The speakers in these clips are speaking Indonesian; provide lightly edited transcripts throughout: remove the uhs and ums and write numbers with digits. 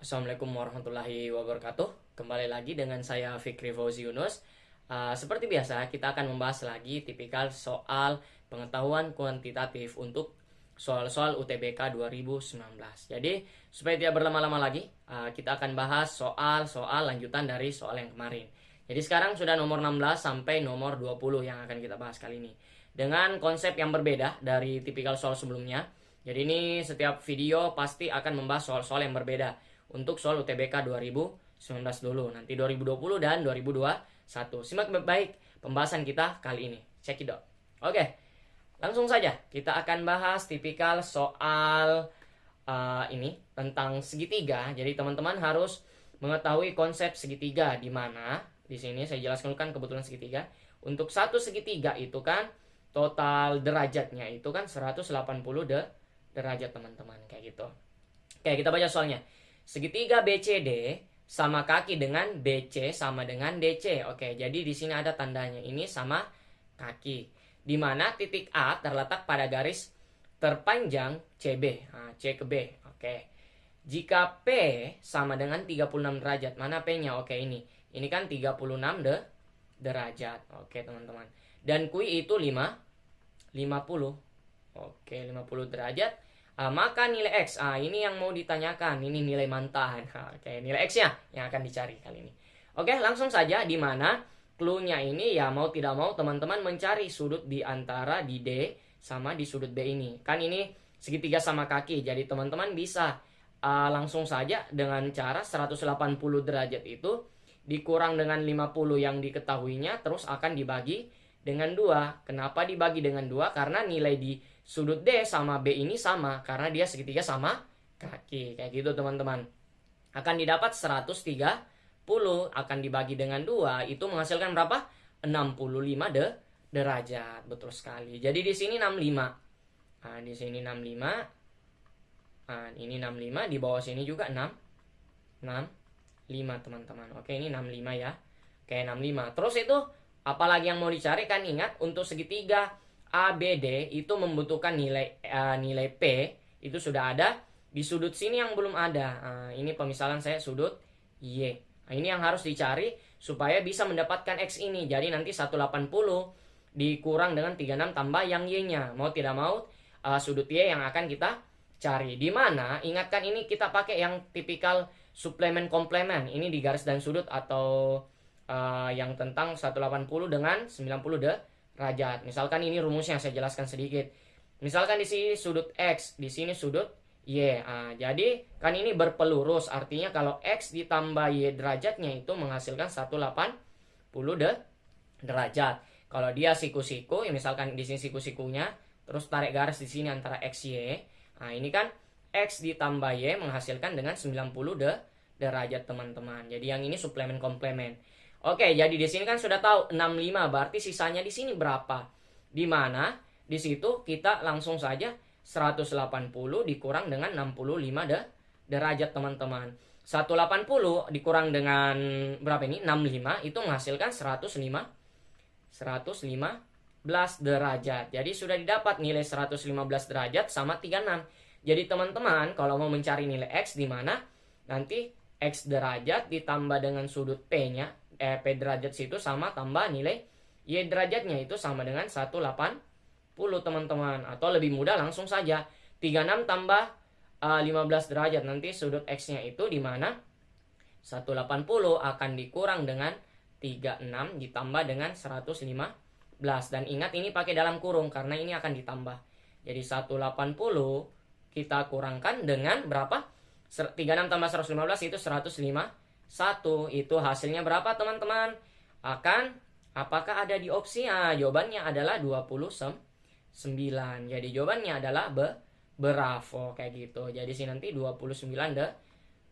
Assalamualaikum warahmatullahi wabarakatuh. Kembali lagi dengan saya Fikri Fauzi Yunus. Seperti biasa, kita akan membahas lagi tipikal soal pengetahuan kuantitatif untuk soal-soal UTBK 2019. Jadi, supaya tidak berlama-lama lagi, kita akan bahas soal-soal lanjutan dari soal yang kemarin. Jadi sekarang sudah nomor 16 sampai nomor 20 yang akan kita bahas kali ini. Dengan konsep yang berbeda dari tipikal soal sebelumnya. Jadi ini setiap video pasti akan membahas soal-soal yang berbeda untuk soal UTBK 2019 dulu, nanti 2020 dan 2021. Simak baik pembahasan kita kali ini. Check it out. Oke, langsung saja kita akan bahas tipikal soal ini tentang segitiga. Jadi teman-teman harus mengetahui konsep segitiga, di mana di sini saya jelaskan kan kebetulan segitiga. Untuk satu segitiga itu kan total derajatnya itu kan 180 derajat teman-teman, kayak gitu. Oke, kita baca soalnya. Segitiga BCD sama kaki dengan BC sama dengan DC. Oke, jadi di sini ada tandanya, ini sama kaki. Di mana titik A terletak pada garis terpanjang CB, C ke B. Oke. Jika P sama dengan 36 derajat, mana P-nya? Oke, ini. Ini kan 36 derajat. Oke, teman-teman. Dan Q itu 50. Oke, 50 derajat. Maka nilai X, ini yang mau ditanyakan, ini nilai mantan. Oke, nilai X-nya yang akan dicari kali ini. Oke, langsung saja, di mana clue-nya ini ya mau tidak mau teman-teman mencari sudut di antara di D sama di sudut B ini. Kan ini segitiga sama kaki, jadi teman-teman bisa langsung saja dengan cara 180 derajat itu dikurang dengan 50 yang diketahuinya, terus akan dibagi dengan 2. Kenapa dibagi dengan 2? Karena nilai di sudut D sama B ini sama, karena dia segitiga sama kaki. Kayak gitu teman-teman. Akan didapat 130, akan dibagi dengan 2, itu menghasilkan berapa? 65 derajat. Betul sekali. Jadi di sini 65. Di sini 65. Ini 65, di bawah sini juga 65 teman-teman. Oke, ini 65 ya. Oke, 65. Terus itu apalagi yang mau dicari kan? Ingat, untuk segitiga ABD itu membutuhkan nilai P itu sudah ada di sudut sini yang belum ada. Ini pemisalan saya sudut Y. Ini yang harus dicari supaya bisa mendapatkan X ini. Jadi nanti 180 dikurang dengan 36 tambah yang Y-nya. Mau tidak mau sudut Y yang akan kita cari. Di mana ingatkan ini kita pakai yang tipikal suplemen komplemen. Ini di garis dan sudut atau yang tentang 180 dengan 90 derajat. Misalkan ini rumusnya saya jelaskan sedikit. Misalkan di sini sudut X, di sini sudut Y. Jadi kan ini berpelurus, artinya kalau X ditambah Y derajatnya itu menghasilkan 180 derajat. Kalau dia siku-siku, ya misalkan di sini siku-sikunya, terus tarik garis di sini antara X Y. Ini kan X ditambah Y menghasilkan dengan 90 derajat teman-teman. Jadi yang ini suplemen komplemen. Oke, jadi di sini kan sudah tahu 65, berarti sisanya di sini berapa? Di mana? Di situ kita langsung saja 180 dikurang dengan 65 derajat teman-teman. 180 dikurang dengan berapa ini? 65 itu menghasilkan 115 derajat. Jadi sudah didapat nilai 115 derajat sama 36. Jadi teman-teman kalau mau mencari nilai X di mana? Nanti X derajat ditambah dengan sudut P-nya. P derajat situ sama tambah nilai Y derajatnya itu sama dengan 180 teman-teman. Atau lebih mudah langsung saja 36 tambah 15 derajat. Nanti sudut X nya itu di mana 180 akan dikurang dengan 36 ditambah dengan 115. Dan ingat ini pakai dalam kurung karena ini akan ditambah. Jadi 180 kita kurangkan dengan berapa? 36 tambah 115 itu 151. Itu hasilnya berapa teman-teman? Apakah ada di opsi? Jawabannya adalah 29. Jadi jawabannya adalah bravo kayak gitu. Jadi sini nanti 29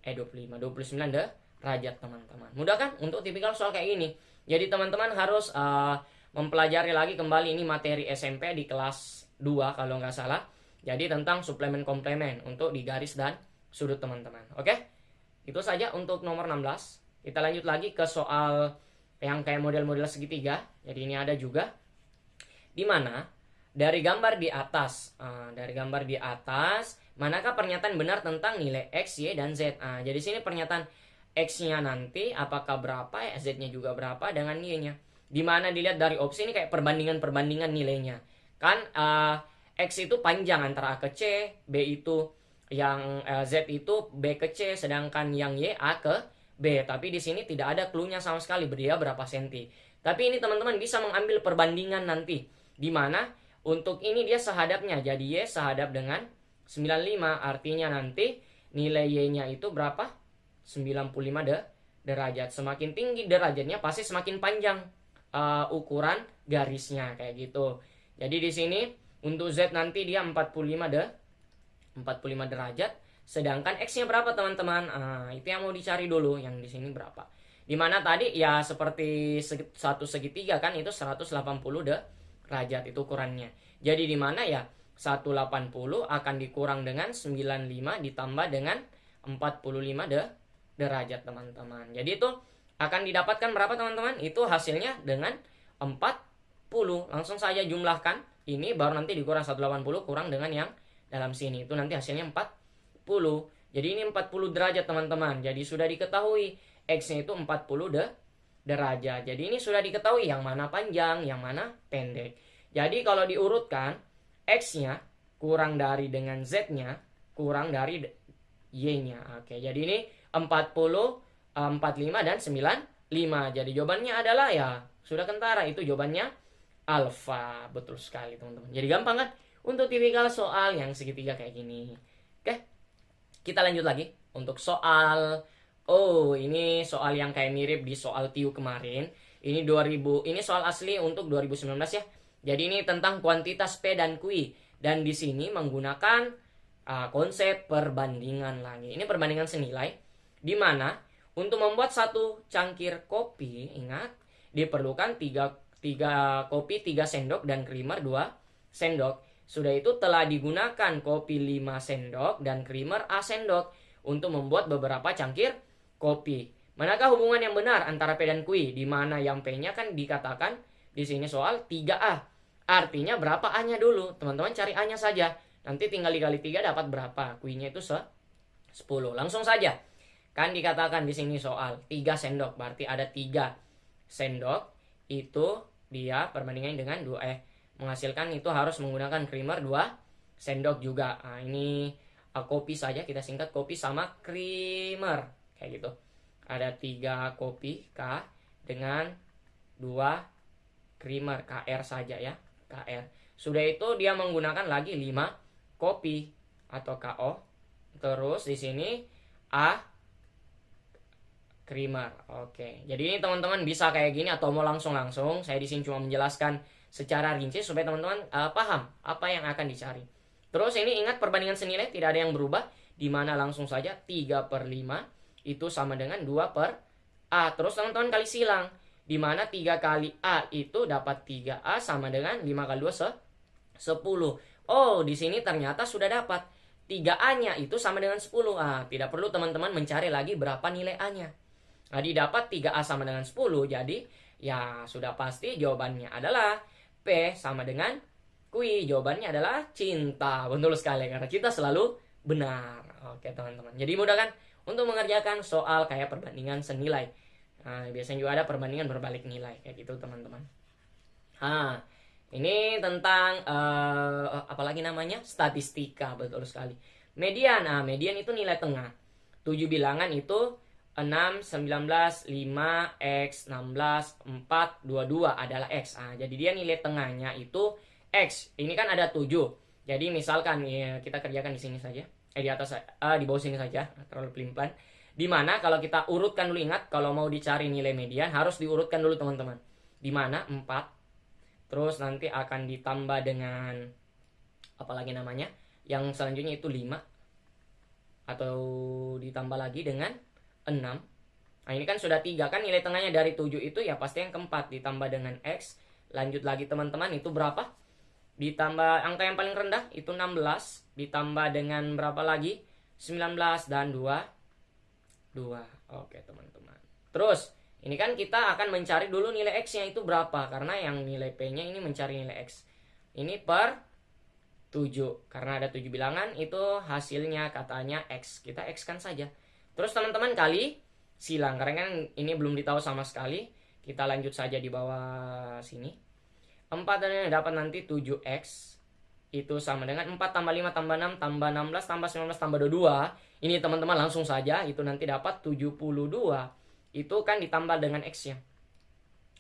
derajat teman-teman. Mudah kan untuk tipikal soal kayak gini. Jadi teman-teman harus mempelajari lagi kembali ini materi SMP di kelas 2 kalau nggak salah. Jadi tentang suplemen komplemen untuk di garis dan sudut teman-teman. Oke? Itu saja untuk nomor 16. Kita lanjut lagi ke soal yang kayak model-model segitiga. Jadi ini ada juga. Di mana dari gambar di atas manakah pernyataan benar tentang nilai X, Y, dan Z. Jadi sini pernyataan X-nya nanti apakah berapa, Z-nya juga berapa dengan Y-nya. Dimana dilihat dari opsi ini kayak perbandingan nilainya. Kan X itu panjang antara A ke C, B itu yang Z itu B ke C, sedangkan yang Y A ke B. Tapi di sini tidak ada clue-nya sama sekali dia berapa senti. Tapi ini teman-teman bisa mengambil perbandingan nanti. Dimana untuk ini dia sehadapnya. Jadi Y sehadap dengan 95. Artinya nanti nilai Y-nya itu berapa? 95 derajat. Semakin tinggi derajatnya pasti semakin panjang ukuran garisnya kayak gitu. Jadi di sini untuk Z nanti dia 45 derajat. Sedangkan X-nya berapa teman-teman? Itu yang mau dicari dulu. Yang di sini berapa? Dimana tadi ya seperti satu segitiga kan itu 180 derajat itu ukurannya. Jadi dimana ya 180 akan dikurang dengan 95 ditambah dengan 45 derajat teman-teman. Jadi itu akan didapatkan berapa teman-teman? Itu hasilnya dengan 40. Langsung saja jumlahkan. Ini baru nanti dikurang 180 kurang dengan yang dalam sini. Itu nanti hasilnya 40. Jadi ini 40 derajat teman-teman. Jadi sudah diketahui X-nya itu 40 derajat. Jadi ini sudah diketahui yang mana panjang, yang mana pendek. Jadi kalau diurutkan X-nya kurang dari dengan Z-nya kurang dari Y-nya. Oke, jadi ini 40, 45 dan 95. Jadi jawabannya adalah ya sudah kentara, itu jawabannya alfa. Betul sekali teman-teman. Jadi gampang kan untuk tipikal soal yang segitiga kayak gini. Oke, kita lanjut lagi untuk soal. Oh, ini soal yang kayak mirip di soal TIU kemarin. Ini 2000, ini soal asli untuk 2019 ya. Jadi ini tentang kuantitas P dan Q. Dan di sini menggunakan konsep perbandingan lagi. Ini perbandingan senilai. Di mana untuk membuat satu cangkir kopi, ingat, diperlukan 3 kopi 3 sendok dan creamer 2 sendok. Sudah itu telah digunakan kopi 5 sendok dan creamer A sendok untuk membuat beberapa cangkir kopi. Manakah hubungan yang benar antara P dan Q? Di mana yang P-nya kan dikatakan di sini soal 3A. Artinya berapa A-nya dulu? Teman-teman cari A-nya saja. Nanti tinggal dikali 3 dapat berapa? Q-nya itu 10. Langsung saja. Kan dikatakan di sini soal 3 sendok. Berarti ada 3 sendok. Itu dia perbandingannya dengan 2 menghasilkan itu harus menggunakan creamer 2 sendok juga. Ini kopi saja, kita singkat kopi sama creamer kayak gitu. Ada 3 kopi K dengan 2 creamer KR saja ya, KR. Sudah itu dia menggunakan lagi 5 kopi atau KO. Terus di sini A creamer. Oke. Jadi ini teman-teman bisa kayak gini atau mau langsung saya di sini cuma menjelaskan secara rinci supaya teman-teman paham apa yang akan dicari. Terus ini ingat perbandingan senilai tidak ada yang berubah, di mana langsung saja 3/5 itu sama dengan 2/A. Terus teman-teman kali silang, di mana 3 kali A itu dapat 3A sama dengan 5 kali 2 10. Oh, di sini ternyata sudah dapat 3A-nya itu sama dengan 10. Tidak perlu teman-teman mencari lagi berapa nilai A-nya. Nah, didapat 3A sama dengan 10, jadi ya sudah pasti jawabannya adalah P sama dengan Q. Jawabannya adalah cinta. Betul sekali, karena cinta selalu benar. Oke teman-teman, jadi mudah kan untuk mengerjakan soal kayak perbandingan senilai. Biasanya juga ada perbandingan berbalik nilai kayak gitu teman-teman. Ini tentang apalagi namanya, statistika. Betul sekali. Median. Median itu nilai tengah. 7 bilangan itu 6, 19, 5, X, 16, 4, 22 adalah X. Jadi dia nilai tengahnya itu X. Ini kan ada 7. Jadi misalkan ya, kita kerjakan di sini saja. Di atas, di bawah sini saja. Terlalu pelin-pelan. Dimana kalau kita urutkan dulu, ingat kalau mau dicari nilai median harus diurutkan dulu teman-teman. Dimana 4. Terus nanti akan ditambah dengan apalagi namanya. Yang selanjutnya itu 5. Atau ditambah lagi dengan 6. Ini kan sudah 3 kan, nilai tengahnya dari 7 itu ya pasti yang keempat ditambah dengan X. Lanjut lagi teman-teman, itu berapa? Ditambah angka yang paling rendah itu 16, ditambah dengan berapa lagi? 19 dan 2. Oke teman-teman. Terus ini kan kita akan mencari dulu nilai X-nya itu berapa, karena yang nilai P-nya ini mencari nilai X. Ini per 7. Karena ada 7 bilangan, itu hasilnya katanya X. Kita X-kan saja. Terus teman-teman kali silang, karena kan ini belum ditahu sama sekali. Kita lanjut saja di bawah sini. 4 dan dapat nanti 7X. Itu sama dengan 4 tambah 5 tambah 6 tambah 16 tambah 19 tambah 22. Ini teman-teman langsung saja, itu nanti dapat 72. Itu kan ditambah dengan X-nya.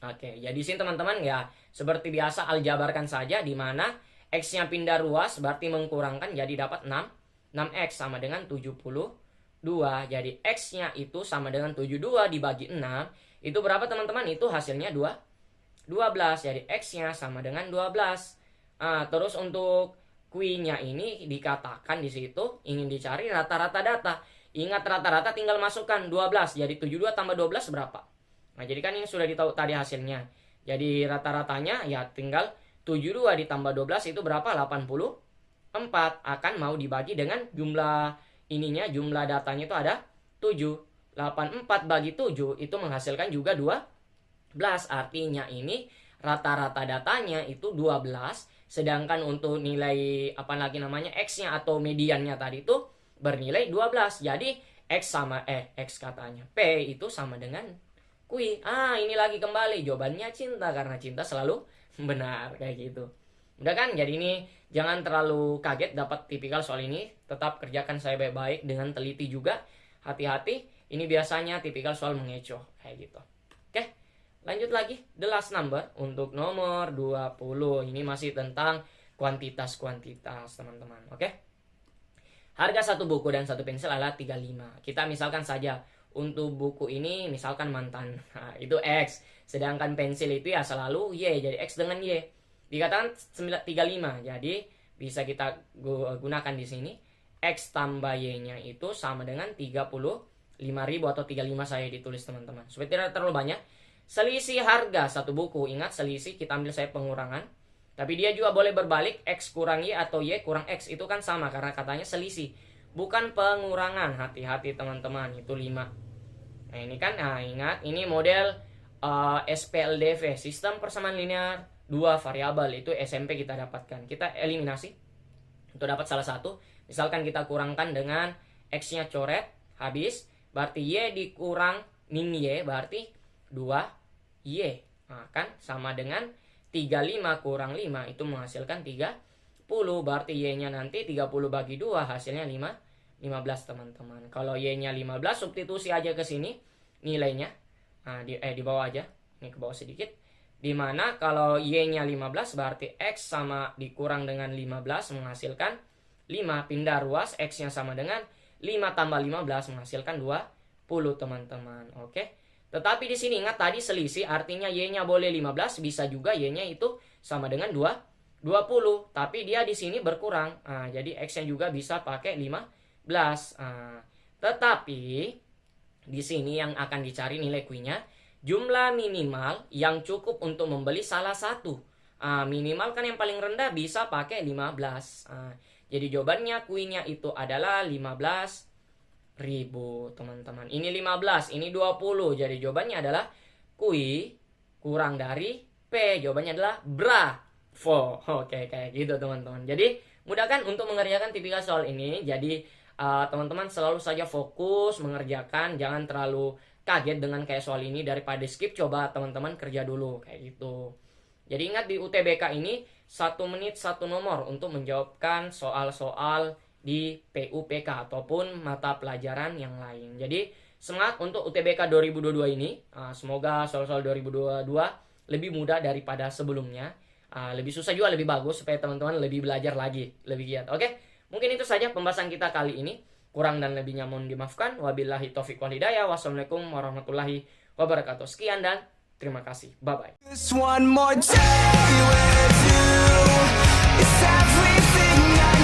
Oke, ya di sini teman-teman ya seperti biasa aljabarkan saja, di mana X-nya pindah ruas berarti mengkurangkan, jadi dapat 6. 6X sama dengan 72. Jadi X-nya itu sama dengan 72 dibagi 6. Itu berapa teman-teman? Itu hasilnya 12. Jadi X-nya sama dengan 12. Terus untuk Q-nya ini dikatakan di situ ingin dicari rata-rata data. Ingat rata-rata tinggal masukkan 12. Jadi 72 tambah 12 berapa? Nah, jadi kan ini sudah ditahu tadi hasilnya. Jadi rata-ratanya ya tinggal 72 ditambah 12 itu berapa? 84. Akan mau dibagi dengan jumlah ininya, jumlah datanya itu ada 7. 84 bagi 7 itu menghasilkan juga 12. Artinya ini rata-rata datanya itu 12. Sedangkan untuk nilai X-nya atau mediannya tadi itu bernilai 12. Jadi X katanya P itu sama dengan Q. Ini lagi kembali jawabannya cinta, karena cinta selalu benar kayak gitu. Udah kan? Jadi ini jangan terlalu kaget dapat tipikal soal ini. Tetap kerjakan saya baik-baik dengan teliti juga. Hati-hati, ini biasanya tipikal soal mengecoh kayak gitu. Oke. Lanjut lagi, the last number untuk nomor 20. Ini masih tentang kuantitas-kuantitas, teman-teman. Oke. Harga satu buku dan satu pensil adalah 35. Kita misalkan saja untuk buku ini misalkan mantan. Nah, itu X. Sedangkan pensil itu ya selalu Y. Jadi X dengan Y. Dikatakan 35. Jadi bisa kita gunakan di sini. X tambah Y-nya itu sama dengan 35.000 atau 35 saya ditulis, teman-teman. Supaya tidak terlalu banyak. Selisih harga satu buku, ingat selisih kita ambil saya pengurangan. Tapi dia juga boleh berbalik, X kurang Y atau Y kurang X. Itu kan sama karena katanya selisih, bukan pengurangan. Hati-hati teman-teman, itu 5. Nah ini kan, ingat ini model SPLDV, sistem persamaan linear 2 variabel. Itu SMP kita dapatkan. Kita eliminasi untuk dapat salah satu. Misalkan kita kurangkan dengan X-nya coret, habis. Berarti Y dikurang min Y, berarti 2Y. Kan sama dengan 35 kurang 5 itu menghasilkan 30. Berarti Y-nya nanti 30 bagi 2 hasilnya 15, teman-teman. Kalau Y-nya 15 substitusi aja ke sini nilainya. Di bawah aja. Ini ke bawah sedikit. Dimana kalau Y-nya 15 berarti X sama dikurang dengan 15 menghasilkan 5. Pindah ruas, X-nya sama dengan 5 tambah 15 menghasilkan 20, teman-teman. Oke. Tetapi di sini ingat tadi selisih, artinya Y-nya boleh 15, bisa juga Y-nya itu sama dengan 20. Tapi dia di sini berkurang. Jadi X-nya juga bisa pakai 15. Tetapi di sini yang akan dicari nilai Q-nya jumlah minimal yang cukup untuk membeli salah satu. Minimal kan yang paling rendah bisa pakai 15. Jadi jawabannya Q-nya itu adalah 15.000, teman-teman. Ini 15, ini 20. Jadi jawabannya adalah Q kurang dari P. Jawabannya adalah bravo. Oke, kayak gitu, teman-teman. Jadi mudah kan untuk mengerjakan tipikal soal ini. Jadi teman-teman selalu saja fokus mengerjakan, jangan terlalu kaget dengan kayak soal ini. Daripada skip, coba teman-teman kerja dulu kayak gitu. Jadi ingat di UTBK ini 1 menit 1 nomor untuk menjawabkan soal-soal di PUPK ataupun mata pelajaran yang lain. Jadi semangat untuk UTBK 2022 ini. Semoga soal-soal 2022 lebih mudah daripada sebelumnya. Lebih susah juga lebih bagus supaya teman-teman lebih belajar lagi, lebih giat. Oke, mungkin itu saja pembahasan kita kali ini. Kurang dan lebihnya mohon dimaafkan. Wabillahi taufiq wal hidayah. Wassalamualaikum warahmatullahi wabarakatuh. Sekian dan terima kasih. Bye-bye. Just one more day with you. It's everything I